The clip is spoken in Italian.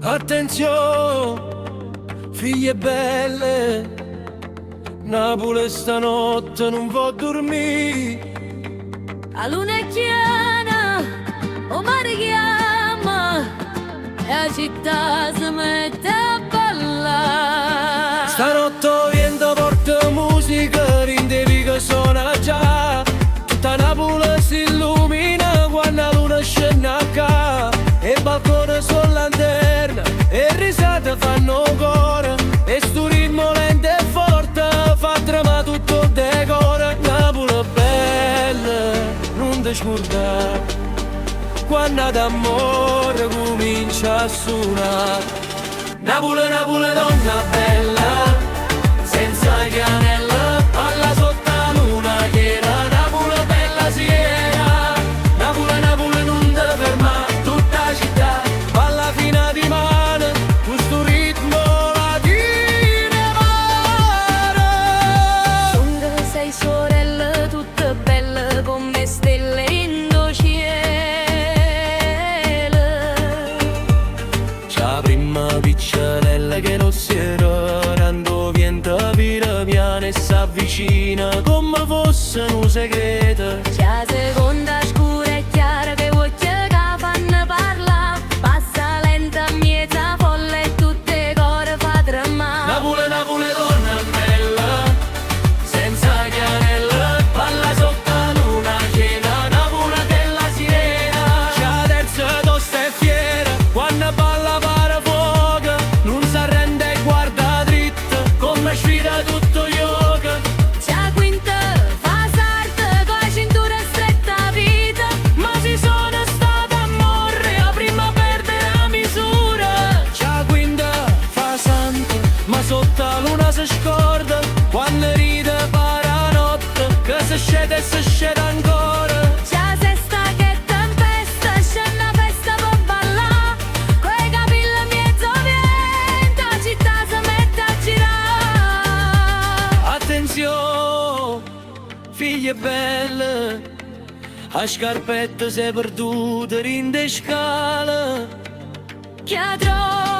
Attenzione, figlie belle, Napoli stanotte non può dormire. La luna è chiara, o mare chiama, e la città si mette a ballare. Stanotte vento porta musica, rindevi che suona già. Tutta Napoli si illumina quando la luna scende a ca. E il balcone sulla lanterna, e risate fanno cuore. E sto ritmo lento e forte fa tremare tutto il decoro. Napoli è bella, non ti scordare, quando d'amore comincia a suonare. Napoli, Napoli, donna bella, senza chianella, alla sotto la luna chiara. Napoli bella si era, Napoli, Napoli non ti ferma, tutta la città balla fino a di mano, questo ritmo la tira mare. Sono sei sorelle, tutte belle come stelle in do cielo. C'è la prima picciarella che non si era, quando viene piano piano e s'avvicina come fosse un segreto. C'è la seconda scura e chiara che voce che fanno parlare, passa lenta, miezza folle e tutte core fa tremare. Napoli, Napoli, donna bella, senza chiarella, balla sotto la luna piena. Napoli della sirena, c'è la terza tosta e fiera, quando balla pare fuoco, non si arrende e guarda dritto, come sfida tutto yoga. C'è la quinta fa sarta con la cintura stretta vita, ma ci sono stata a morre, a prima perdere la misura. C'è la quinta fa santa, ma sotto la luna si scorda, quando ride para notte, che si scende e si scende ancora. C'è la sesta che tempesta, scende a festa per ballare, coi capelli mezzo vento, la città si mette a girare. Attenzione, figlie belle, a scarpette sei perdute in de scale. Che trovo